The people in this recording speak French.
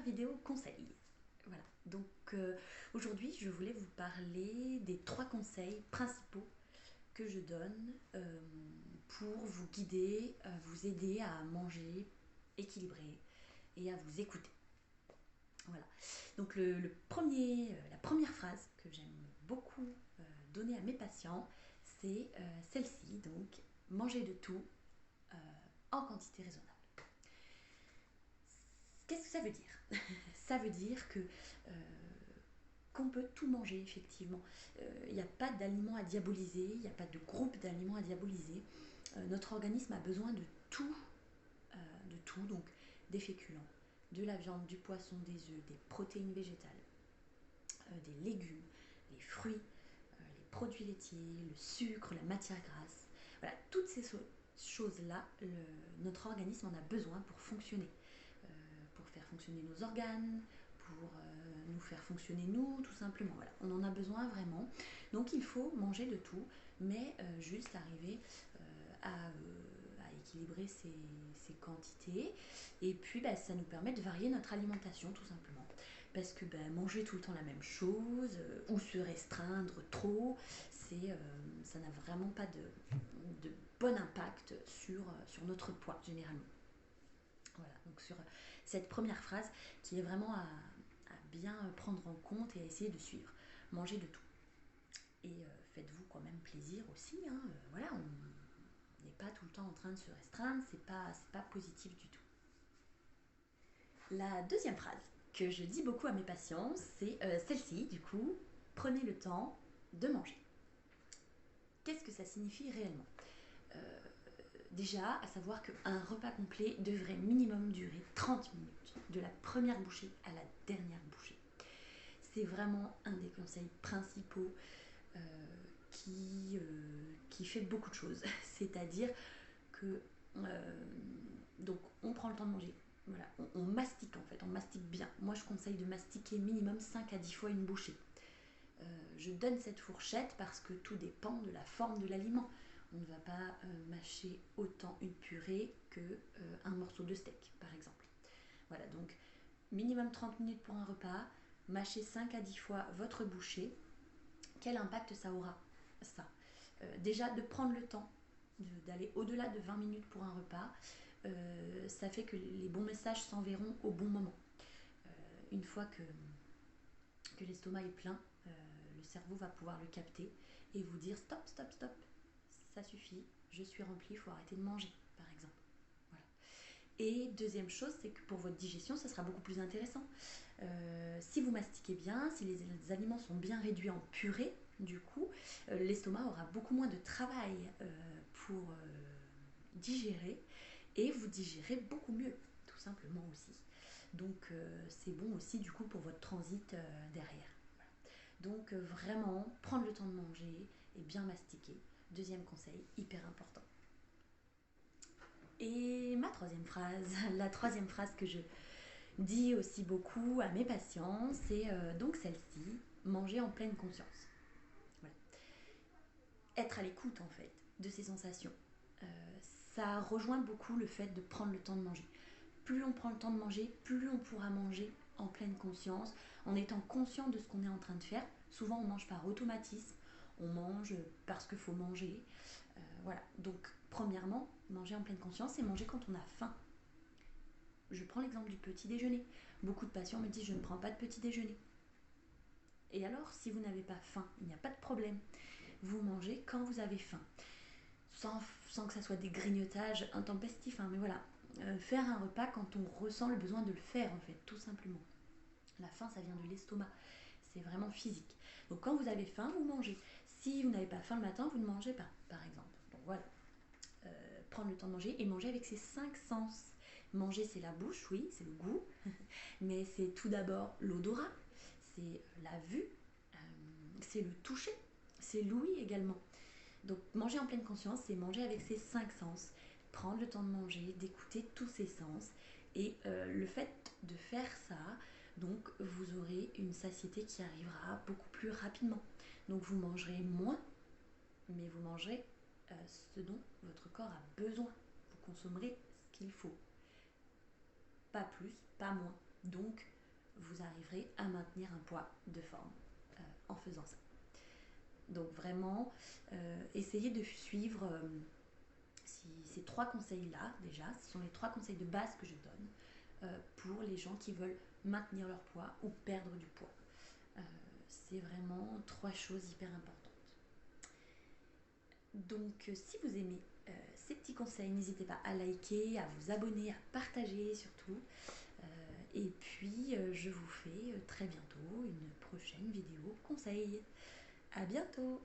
vidéo conseil. Voilà, donc aujourd'hui je voulais vous parler des 3 conseils principaux que je donne pour vous guider, vous aider à manger équilibré et à vous écouter. Voilà, donc la première phrase que j'aime beaucoup donner à mes patients, c'est celle-ci, donc manger de tout en quantité raisonnable. Qu'est-ce que ça veut dire? Ça veut dire que qu'on peut tout manger, effectivement. Il n'y a pas d'aliments à diaboliser, il n'y a pas de groupe d'aliments à diaboliser. Notre organisme a besoin de tout, donc des féculents, de la viande, du poisson, des œufs, des protéines végétales, des légumes, les fruits, les produits laitiers, le sucre, la matière grasse. Voilà, toutes ces choses-là, notre organisme en a besoin pour fonctionner. Pour faire fonctionner nos organes, pour nous faire fonctionner nous, tout simplement. Voilà, on en a besoin vraiment. Donc il faut manger de tout, mais juste arriver à équilibrer ces quantités. Et puis ça nous permet de varier notre alimentation, tout simplement. Parce que manger tout le temps la même chose, ou se restreindre trop, ça n'a vraiment pas de bon impact sur notre poids, généralement. Voilà, donc sur cette première phrase qui est vraiment à bien prendre en compte et à essayer de suivre. Mangez de tout. Et faites-vous quand même plaisir aussi. Voilà, on n'est pas tout le temps en train de se restreindre, c'est pas positif du tout. La deuxième phrase que je dis beaucoup à mes patients, c'est celle-ci, du coup, prenez le temps de manger. Qu'est-ce que ça signifie réellement? Déjà, à savoir qu'un repas complet devrait minimum durer 30 minutes, de la première bouchée à la dernière bouchée. C'est vraiment un des conseils principaux euh, qui fait beaucoup de choses. C'est-à-dire que donc on prend le temps de manger. Voilà, on mastique en fait, on mastique bien. Moi je conseille de mastiquer minimum 5 à 10 fois une bouchée. Je donne cette fourchette parce que tout dépend de la forme de l'aliment. On ne va pas mâcher autant une purée qu'un morceau de steak, par exemple. Voilà, donc minimum 30 minutes pour un repas, mâchez 5 à 10 fois votre bouchée. Quel impact ça aura, ça? Déjà, de prendre le temps d'aller au-delà de 20 minutes pour un repas, ça fait que les bons messages s'enverront au bon moment. Une fois que l'estomac est plein, le cerveau va pouvoir le capter et vous dire stop, stop, stop, ça suffit, je suis rempli, il faut arrêter de manger, par exemple. Voilà. Et deuxième chose, c'est que pour votre digestion, ça sera beaucoup plus intéressant. Si vous mastiquez bien, si les aliments sont bien réduits en purée, du coup, l'estomac aura beaucoup moins de travail pour digérer et vous digérez beaucoup mieux, tout simplement aussi. Donc c'est bon aussi du coup pour votre transit derrière. Voilà. Donc vraiment, prendre le temps de manger et bien mastiquer. Deuxième conseil, hyper important. Et ma troisième phrase, la troisième phrase que je dis aussi beaucoup à mes patients, c'est donc celle-ci, manger en pleine conscience. Voilà. Être à l'écoute en fait de ses sensations. Euh, Ça rejoint beaucoup le fait de prendre le temps de manger. Plus on prend le temps de manger, plus on pourra manger en pleine conscience, en étant conscient de ce qu'on est en train de faire. Souvent on mange par automatisme, on mange parce qu'il faut manger. Voilà, donc premièrement, manger en pleine conscience, c'est manger quand on a faim. Je prends l'exemple du petit déjeuner. Beaucoup de patients me disent je ne prends pas de petit déjeuner. Et alors, si vous n'avez pas faim, il n'y a pas de problème. Vous mangez quand vous avez faim. Sans que ça soit des grignotages intempestifs, mais voilà. Faire un repas quand on ressent le besoin de le faire, en fait, tout simplement. La faim, ça vient de l'estomac. C'est vraiment physique. Donc quand vous avez faim, vous mangez. Si vous n'avez pas faim le matin, vous ne mangez pas, par exemple. Donc voilà. Prendre le temps de manger et manger avec ses 5 sens. Manger, c'est la bouche, oui, c'est le goût, mais c'est tout d'abord l'odorat, c'est la vue, c'est le toucher, c'est l'ouïe également. Donc manger en pleine conscience, c'est manger avec ses 5 sens, prendre le temps de manger, d'écouter tous ses sens. Et le fait de faire ça, donc vous aurez une satiété qui arrivera beaucoup plus rapidement. Donc vous mangerez moins, mais vous mangerez ce dont votre corps a besoin. Vous consommerez ce qu'il faut. Pas plus, pas moins. Donc vous arriverez à maintenir un poids de forme en faisant ça. Donc vraiment, essayez de suivre ces 3 conseils-là déjà. Ce sont les 3 conseils de base que je donne pour les gens qui veulent maintenir leur poids ou perdre du poids. C'est vraiment 3 choses hyper importantes. Donc si vous aimez ces petits conseils, n'hésitez pas à liker, à vous abonner, à partager surtout. Et puis je vous fais très bientôt une prochaine vidéo conseil. À bientôt!